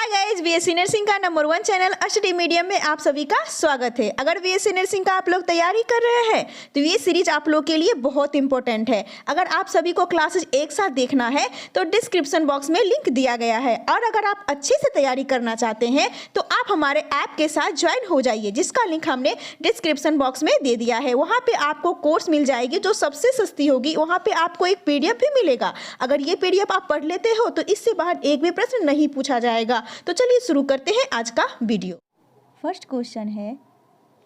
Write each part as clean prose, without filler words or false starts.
Hi guys, BSc nursing का number 1 channel study medium में आप सभी का स्वागत है। अगर बीएससी नर्सिंग का आप लोग तैयारी कर रहे हैं तो ये सीरीज आप लोग के लिए बहुत इंपॉर्टेंट है। अगर आप सभी को क्लासेस एक साथ देखना है तो डिस्क्रिप्शन बॉक्स में लिंक दिया गया है, और अगर आप अच्छे से तैयारी करना चाहते हैं तो आप हमारे ऐप के साथ ज्वाइन हो जाइए, जिसका लिंक हमने डिस्क्रिप्शन बॉक्स में दे दिया है। वहाँ पे आपको कोर्स मिल जाएगी जो सबसे सस्ती होगी। वहाँ पे आपको एक पीडीएफ भी मिलेगा। अगर ये पीडीएफ आप पढ़ लेते हो तो इससे बाहर एक भी प्रश्न नहीं पूछा जाएगा। तो चलिए शुरू करते हैं आज का वीडियो। फर्स्ट क्वेश्चन है,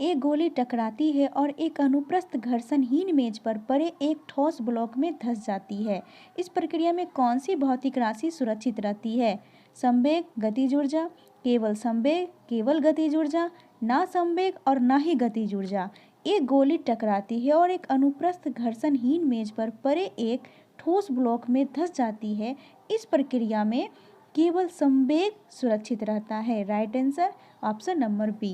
एक गोली टकराती है और एक अनुप्रस्थ घर्षणहीन मेज पर पड़े एक ठोस ब्लॉक में धंस जाती है। इस प्रक्रिया में कौन सी भौतिक राशि सुरक्षित रहती है? संवेग, गतिज ऊर्जा, केवल संवेग, केवल गतिज ऊर्जा, ना संवेग और ना ही गतिज ऊर्जा। एक गोली टकराती है और एक अनुप्रस्थ घर्षणहीन मेज पर पड़े एक ठोस ब्लॉक में धंस जाती है। इस प्रक्रिया में केवल संवेग सुरक्षित रहता है। Right answer option number B.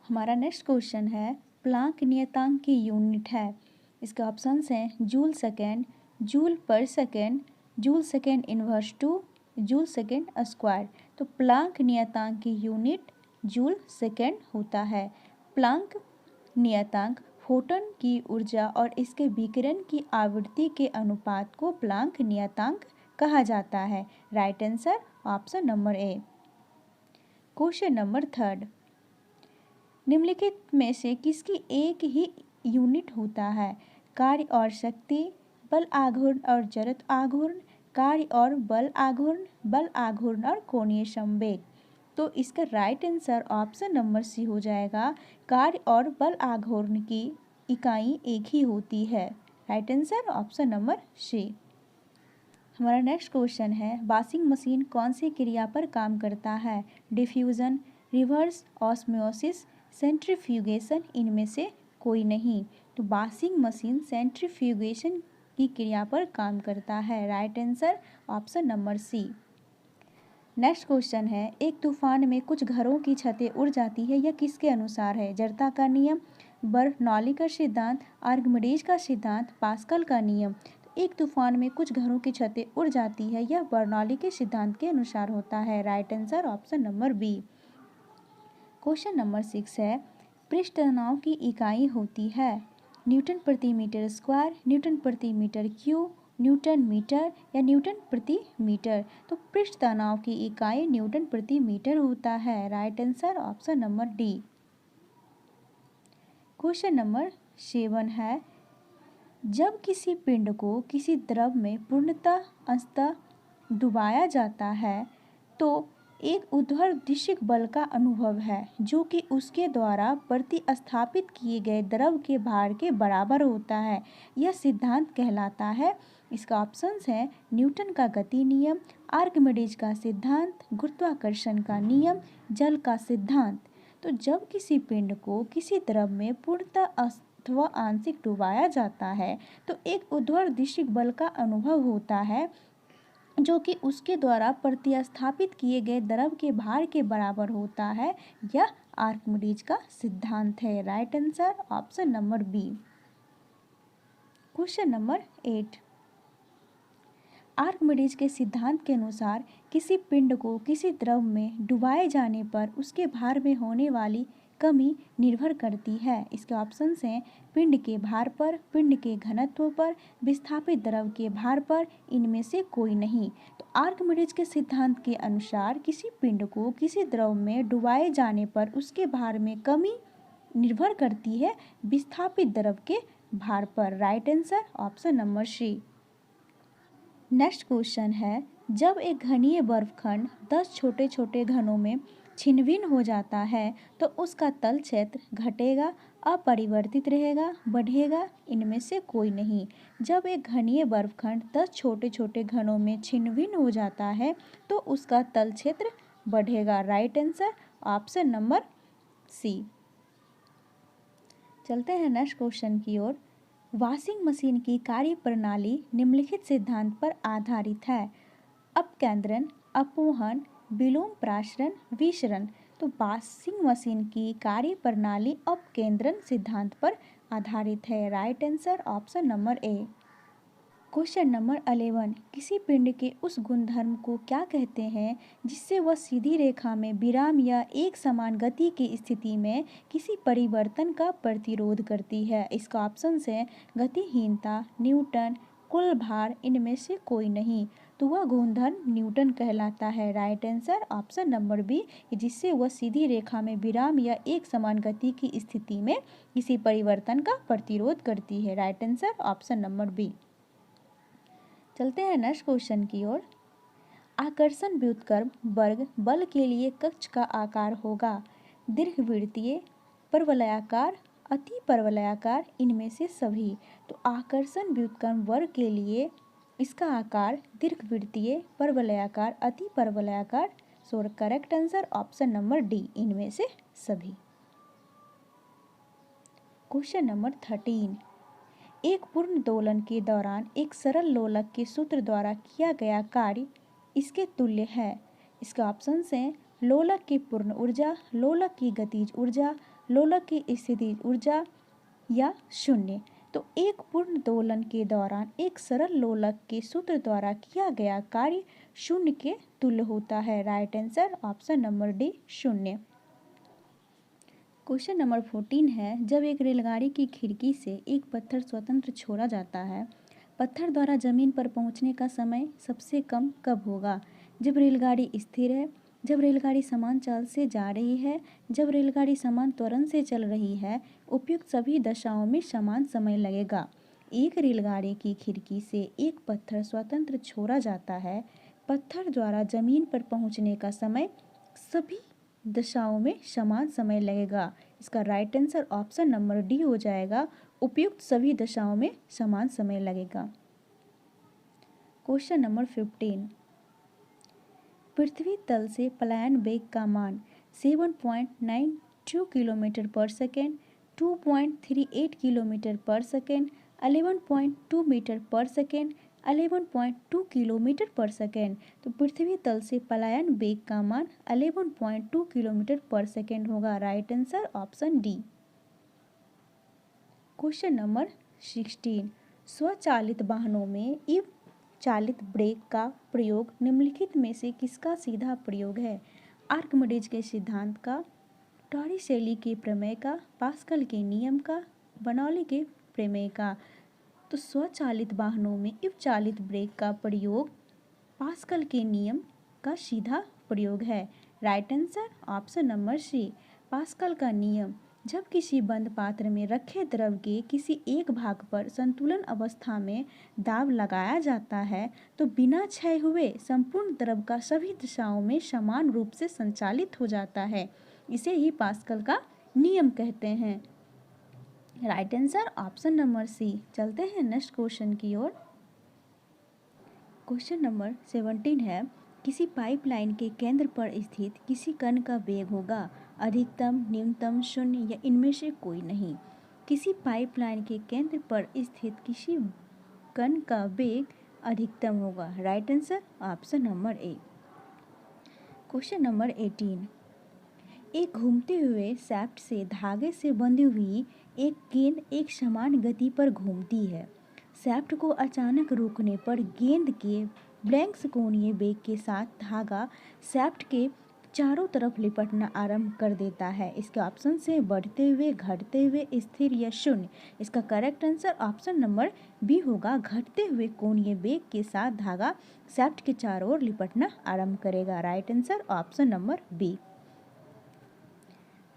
हमारा नेक्स्ट क्वेश्चन है, प्लांक नियतांक की यूनिट है। इसके ऑप्शंस हैं joule second, joule per second, joule second inverse two, joule second square. तो प्लांक नियतांक की यूनिट जूल सेकेंड होता है। प्लांक नियतांक फोटॉन की ऊर्जा और इसके विकिरण की आवृत्ति के अनुपात को प्लांक नियतांक कहा जाता है। Right answer option number A. Question number third, निम्नलिखित में से किसकी एक ही यूनिट होता है? कार्य और शक्ति, बल आघूर्ण और जड़त्व आघूर्ण, कार्य और बल आघूर्ण और कोणीय संवेग। तो इसका right answer option number C हो जाएगा। कार्य और बल आघूर्ण की इकाई एक ही होती है। Right answer option number C. हमारा नेक्स्ट क्वेश्चन है, वॉशिंग मशीन कौन सी क्रिया पर काम करता है? डिफ्यूजन, रिवर्स ऑस्मोसिस, सेंट्रीफ्यूगेशन, इनमें से कोई नहीं। तो वॉशिंग मशीन सेंट्रीफ्यूगेशन की क्रिया पर काम करता है। Right answer option number C. Next question है, एक तूफान में कुछ घरों की छतें उड़ जाती है, यह किसके अनुसार है? जड़ता का नियम, बर्नौली का सिद्धांत, आर्किमिडीज का सिद्धांत, पास्कल का नियम। एक तूफान में कुछ घरों की छतें उड़ जाती है, यह बर्नौली के सिद्धांत के अनुसार होता है। Right answer option number B. Question number 6 है, पृष्ठ तनाव की इकाई होती है न्यूटन प्रति मीटर स्क्वायर, न्यूटन प्रति मीटर क्यूब, न्यूटन मीटर या न्यूटन प्रति मीटर। तो पृष्ठ तनाव की इकाई न्यूटन प्रति मीटर होता है। Right answer option number D. Question number 7 है, जब किसी पिंड को किसी द्रव में पूर्णतः अंशतः डुबाया जाता है तो एक ऊर्ध्वाधर बल का अनुभव है जो कि उसके द्वारा प्रतिस्थापित किए गए द्रव के भार के बराबर होता है। यह सिद्धांत कहलाता है। इसका ऑप्शंस है न्यूटन का गति नियम, आर्किमिडीज का सिद्धांत, गुरुत्वाकर्षण का नियम, जल का सिद्धांत। तो जब किसी पिंड को किसी द्रव में पूर्णतः अथवा आंशिक डुबाया जाता है तो एक ऊर्ध्वाधर बल का अनुभव होता है जो कि उसके द्वारा प्रतिस्थापित किए गए द्रव के भार के बराबर होता है। यह आर्किमिडीज का सिद्धांत है। Right answer option number B. Question number 8, Archimedes के सिद्धांत के अनुसार किसी पिंड को किसी द्रव में डुबाए जाने पर उसके भार में होने वाली कमी निर्भर करती है। इसके ऑप्शंस हैं पिंड के भार पर, पिंड के घनत्व पर, विस्थापित द्रव के भार पर, इनमें से कोई नहीं। तो आर्किमिडीज के सिद्धांत के अनुसार किसी पिंड को किसी द्रव में डुबाए जाने पर उसके भार में कमी निर्भर करती है विस्थापित द्रव के भार पर। Right answer option number C. Next question है, जब एक घनीय बर्फखंड 10 छोटे छोटे घनों में छिन्न हो जाता है तो उसका तल क्षेत्र घटेगा, अपरिवर्तित रहेगा, बढ़ेगा, इनमें से कोई नहीं। जब एक घनीय बर्फखंड 10 छोटे छोटे घनों में छिन्न हो जाता है तो उसका तल क्षेत्र बढ़ेगा। Right answer option number C. चलते हैं नेक्स्ट क्वेश्चन की ओर। वॉशिंग मशीन की कार्य प्रणाली निम्नलिखित सिद्धांत पर आधारित है: अपकेंद्रण, अपवहन, विलोम प्रासरण, विसरण। तो वॉशिंग मशीन की कार्य प्रणाली अपकेंद्रण सिद्धांत पर आधारित है। Right answer option number A. Question number 11, किसी पिंड के उस गुणधर्म को क्या कहते हैं जिससे वह सीधी रेखा में विराम या एक समान गति की स्थिति में किसी परिवर्तन का प्रतिरोध करती है? इसका ऑप्शन है गतिहीनता, न्यूटन, कुल भार, इनमें से कोई नहीं। तो वह गुणधर्म न्यूटन कहलाता है। Right answer option number B, जिससे वह सीधी रेखा में विराम या एक समान गति की स्थिति में किसी परिवर्तन का प्रतिरोध करती है। Right answer option number B. चलते हैं नेक्स्ट क्वेश्चन की ओर। आकर्षण व्युत्क्रम वर्ग बल के लिए कक्ष का आकार होगा दीर्घवृत्तीय, परवलयाकार, अति परवलयाकार, इनमें से सभी। तो आकर्षण व्युत्क्रम वर्ग के लिए इसका आकार दीर्घवृत्तीय, परवलयाकार, अति परवलयाकार। So correct answer option number D, इनमें से सभी। क्वेश्चन नंबर 13, एक पूर्ण दोलन के दौरान एक सरल लोलक के सूत्र द्वारा किया गया कार्य इसके तुल्य है। इसका ऑप्शन हैं लोलक की पूर्ण ऊर्जा, लोलक की गतिज ऊर्जा, लोलक की स्थितिज ऊर्जा या शून्य। तो एक पूर्ण दोलन के दौरान एक सरल लोलक के सूत्र द्वारा किया गया कार्य शून्य के तुल्य होता है। Right answer option number D, शून्य। क्वेश्चन नंबर 14 है, जब एक रेलगाड़ी की खिड़की से एक पत्थर स्वतंत्र छोड़ा जाता है, पत्थर द्वारा जमीन पर पहुंचने का समय सबसे कम कब होगा? जब रेलगाड़ी स्थिर है, जब रेलगाड़ी समान चाल से जा रही है, जब रेलगाड़ी समान त्वरण से चल रही है। उपयुक्त सभी दशाओं में समान समय लगेगा। एक रेलगाड़ी की खिड़की से एक पत्थर स्वतंत्र छोड़ा जाता है, पत्थर द्वारा जमीन पर पहुंचने का समय सभी दशाओं में समान समय लगेगा। इसका right answer option number D हो जाएगा, उपयुक्त सभी दशाओं में समान समय लगेगा। क्वेश्चन नंबर 15, पृथ्वी तल से पलायन वेग का मान 7.92 किलोमीटर पर सेकेंड, 2.38 किलोमीटर पर सेकेंड, 11.2 मीटर पर सेकेंड, 11.2 किलोमीटर पर सेकेंड। तो पृथ्वी तल से पलायन वेग का मान 11.2 किलोमीटर पर सेकेंड होगा। Right answer option D. Question number 16, स्वचालित वाहनों में इव चालित ब्रेक का प्रयोग निम्नलिखित में से किसका सीधा प्रयोग है? आर्किमिडीज के सिद्धांत का, टॉरिसेली के प्रमेय का, पास्कल के नियम का, बर्नौली के प्रमेय का। तो स्वचालित वाहनों में इव चालित ब्रेक का प्रयोग पास्कल के नियम का सीधा प्रयोग है। Right answer option number C, Pascal का नियम। जब किसी बंद पात्र में रखे द्रव के किसी एक भाग पर संतुलन अवस्था में दाब लगाया जाता है तो बिना क्षय हुए संपूर्ण द्रव का सभी दिशाओं में समान रूप से संचालित हो जाता है। इसे ही पास्कल का नियम कहते हैं। Right answer option number C. चलते हैं नेक्स्ट क्वेश्चन की ओर। क्वेश्चन नंबर 17 है, किसी पाइपलाइन के केंद्र पर स्थित किसी कण का वेग होगा अधिकतम, न्यूनतम, शून्य या इनमें से कोई नहीं। किसी पाइपलाइन के केंद्र पर स्थित किसी कण का वेग अधिकतम होगा। Right answer option number A. Question number 18, एक घूमते हुए शाफ्ट से धागे से बंधी हुई एक गेंद एक समान गति पर घूमती है। शाफ्ट को अचानक रोकने पर गेंद के ब्लैंक कोणीय वेग के साथ धागा शाफ्ट के चारों तरफ लिपटना आरंभ कर देता है। इसके ऑप्शन से बढ़ते हुए, घटते हुए, स्थिर या शून्य। इसका correct answer option number B होगा, घटते हुए कोणीय वेग के साथ धागा शाफ्ट के चारों ओर लिपटना आरंभ करेगा। Right answer option number B.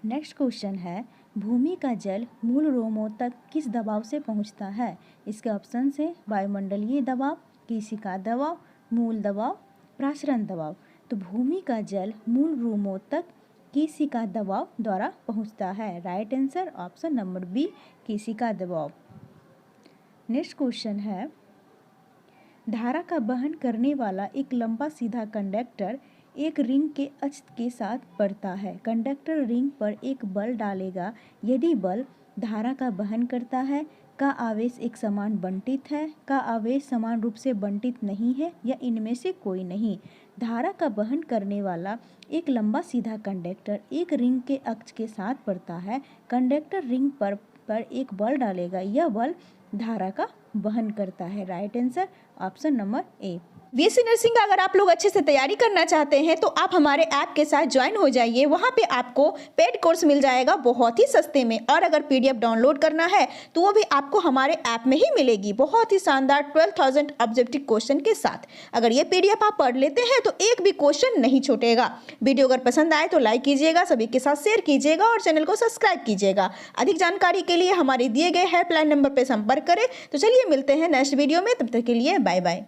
Next question है, भूमि का जल मूल रोमों तक किस दबाव से पहुंचता है? इसके ऑप्शन है वायुमंडलीय दबाव, केशिका दबाव, मूल दबाव, प्रासरण दबाव। तो भूमि का जल मूल रोमों तक केशिका दबाव द्वारा पहुंचता है। Right answer option number B, केशिका दबाव। नेक्स्ट क्वेश्चन है, धारा का वहन करने वाला एक लंबा सीधा कंडक्टर एक रिंग के अक्ष के साथ बढ़ता है। कंडक्टर रिंग पर एक बल डालेगा। यदि बल धारा का वहन करता है, का आवेश एक समान बंटित है, का आवेश समान रूप से बंटित नहीं है या इनमें से कोई नहीं। धारा का वहन करने वाला एक लंबा सीधा कंडक्टर एक रिंग के अक्ष के साथ बढ़ता है। कंडक्टर रिंग पर एक बल डालेगा। यह बल धारा का वहन करता है? Right answer option number A. BSc nursing का अगर आप लोग अच्छे से तैयारी करना चाहते हैं तो आप हमारे ऐप के साथ ज्वाइन हो जाइए। वहाँ पे आपको पेड कोर्स मिल जाएगा बहुत ही सस्ते में, और अगर पीडीएफ डाउनलोड करना है तो वो भी आपको हमारे ऐप में ही मिलेगी बहुत ही शानदार 12,000 ऑब्जेक्टिव क्वेश्चन के साथ। अगर ये पीडीएफ आप पढ़ लेते हैं तो एक भी क्वेश्चन नहीं छूटेगा। वीडियो अगर पसंद आए तो लाइक कीजिएगा, सभी के साथ शेयर कीजिएगा और चैनल को सब्सक्राइब कीजिएगा। अधिक जानकारी के लिए हमारे दिए गए हेल्पलाइन नंबर पर संपर्क करें। तो चलिए मिलते हैं नेक्स्ट वीडियो में, तब तक के लिए बाय बाय।